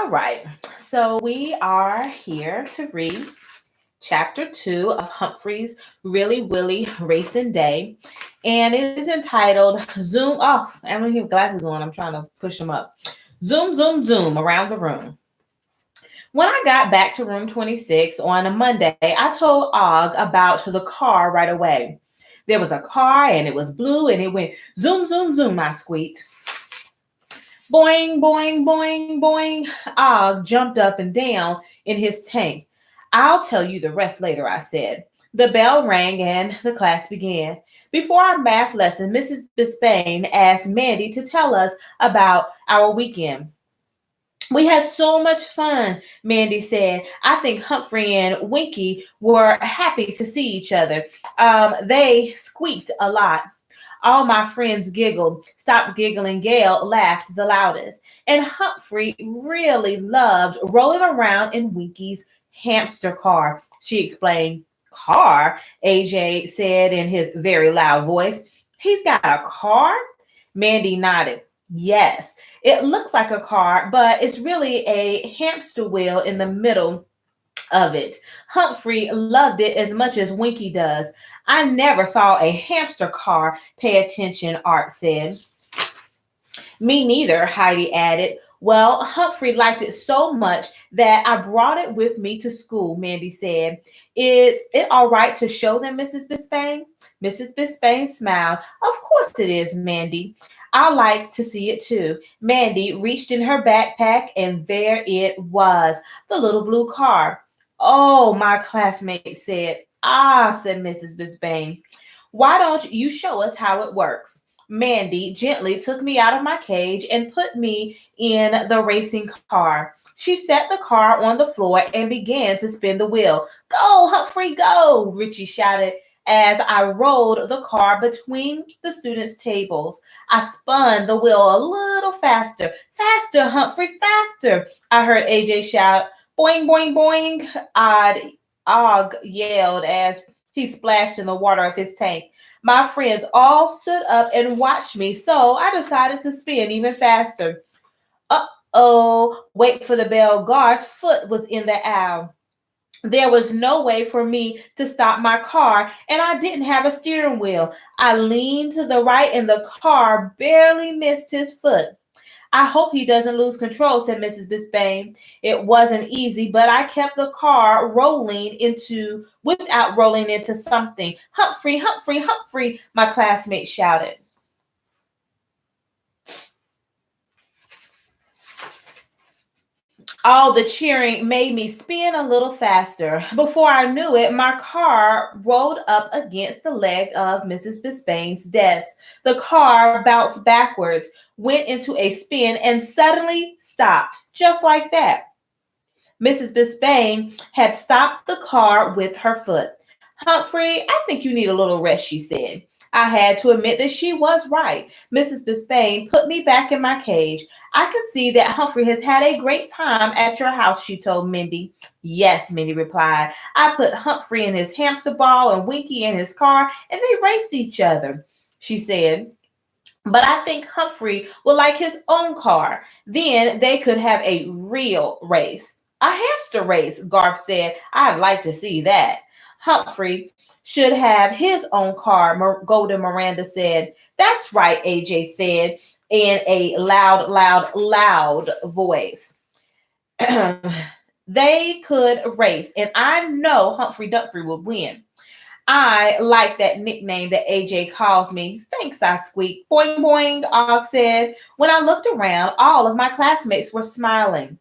All right. So we are here to read chapter 2 of Humphrey's Really Willy Racing Day. And it is entitled Zoom. Oh, I don't have glasses on. I'm trying to push them up. Zoom, zoom, zoom around the room. When I got back to room 26 on a Monday, I told Og about the car right away. There was a car and it was blue and it went zoom, zoom, zoom, I squeaked. Boing, boing, boing, boing. Og jumped up and down in his tank. I'll tell you the rest later, I said. The bell rang and the class began. Before our math lesson, Mrs. Bisbane asked Mandy to tell us about our weekend. We had so much fun, Mandy said. I think Humphrey and Winky were happy to see each other. They squeaked a lot. All my friends giggled. Stop giggling. Gail laughed the loudest. And Humphrey really loved rolling around in Winky's hamster car, she explained. Car? AJ said in his very loud voice. He's got a car? Mandy nodded. Yes, it looks like a car, but it's really a hamster wheel in the middle of it. Humphrey loved it as much as Winky does. I never saw a hamster car. Pay attention, Art said. Me neither, Heidi added. Well, Humphrey liked it so much that I brought it with me to school, Mandy said. Is it all right to show them, Mrs. Bisbane? Mrs. Bisbane smiled. Of course it is, Mandy. I like to see it too. Mandy reached in her backpack and there it was, the little blue car. Oh, my classmate said. Ah, said Mrs. Bisbane. Why don't you show us how it works? Mandy gently took me out of my cage and put me in the racing car. She set the car on the floor and began to spin the wheel. Go, Humphrey, go, Richie shouted as I rolled the car between the students' tables. I spun the wheel a little faster. Faster, Humphrey, faster, I heard AJ shout. Boing, boing, boing, Og yelled as he splashed in the water of his tank. My friends all stood up and watched me, so I decided to spin even faster. Uh-oh, wait for the bell. Gar's foot was in the aisle. There was no way for me to stop my car, and I didn't have a steering wheel. I leaned to the right, and the car barely missed his foot. I hope he doesn't lose control, said Mrs. Bisbane. It wasn't easy, but I kept the car without rolling into something. Humphrey, Humphrey, Humphrey, my classmate shouted. All the cheering made me spin a little faster. Before I knew it, my car rolled up against the leg of Mrs. Bisbane's desk. The car bounced backwards, went into a spin, and suddenly stopped, just like that. Mrs. Bisbane had stopped the car with her foot. Humphrey, I think you need a little rest, she said. I had to admit that she was right. Mrs. Bisbane put me back in my cage. I could see that Humphrey has had a great time at your house, she told Mindy. Yes, Mindy replied. I put Humphrey in his hamster ball and Winky in his car, and they raced each other, she said. But I think Humphrey would like his own car. Then they could have a real race. A hamster race, Garth said. I'd like to see that. Humphrey should have his own car, Golden Miranda said. That's right, AJ said in a loud, loud, loud voice. They could race, and I know Humphrey Dumphrey would win. I like that nickname that AJ calls me. Thanks, I squeaked. Boing, boing, Og said. When I looked around, all of my classmates were smiling.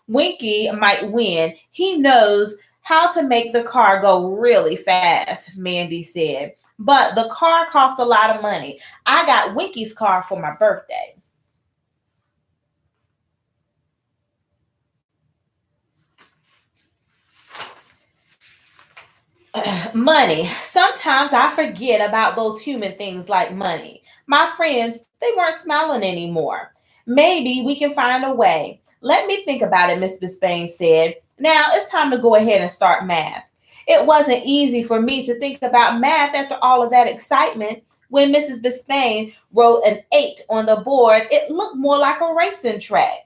Winky might win. He knows how to make the car go really fast, Mandy said. But the car costs a lot of money. I got Winky's car for my birthday. Money. Sometimes I forget about those human things like money. My friends, they weren't smiling anymore. Maybe we can find a way. Let me think about it, Miss Bisbane said. Now it's time to go ahead and start math. It wasn't easy for me to think about math after all of that excitement. When Mrs. Bisbane wrote an 8 on the board, it looked more like a racing track.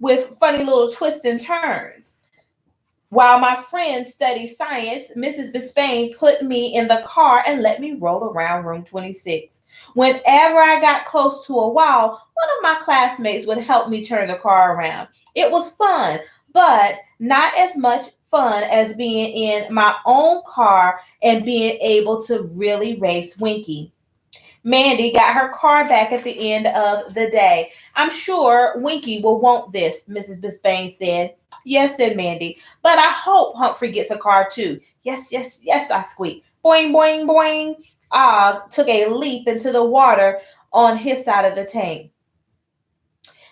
with funny little twists and turns. While my friends study science, Mrs. Bispain put me in the car and let me roll around room 26. Whenever I got close to a wall, one of my classmates would help me turn the car around. It was fun, but not as much fun as being in my own car and being able to really race Winky. Mandy got her car back at the end of the day. I'm sure Winky will want this, Mrs. Bisbane said. Yes, said Mandy, but I hope Humphrey gets a car too. Yes, yes, yes, I squeaked. Boing, boing, boing. Og took a leap into the water on his side of the tank.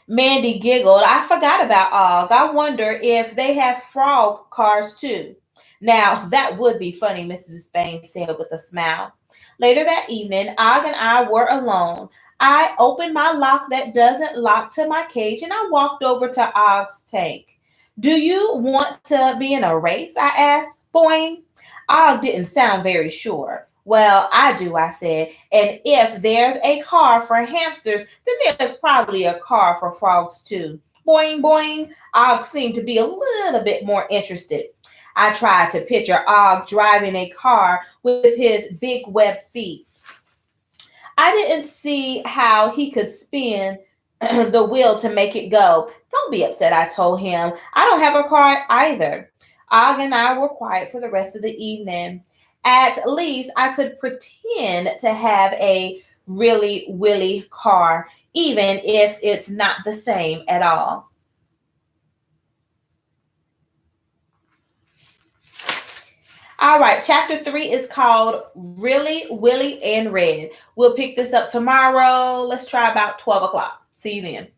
Mandy giggled. I forgot about Og. I wonder if they have frog cars too. Now, that would be funny, Mrs. Spain said with a smile. Later that evening, Og and I were alone. I opened my lock that doesn't lock to my cage and I walked over to Og's tank. Do you want to be in a race? I asked. Boing. Og didn't sound very sure. Well, I do, I said. And if there's a car for hamsters, then there's probably a car for frogs too. Boing, boing. Og seemed to be a little bit more interested. I tried to picture Og driving a car with his big web feet. I didn't see how he could spin the wheel to make it go. Don't be upset, I told him. I don't have a car either. Og and I were quiet for the rest of the evening. At least I could pretend to have a really willy car, even if it's not the same at all. All right, chapter 3 is called Really, Willy, and Red. We'll pick this up tomorrow. Let's try about 12 o'clock. See you then.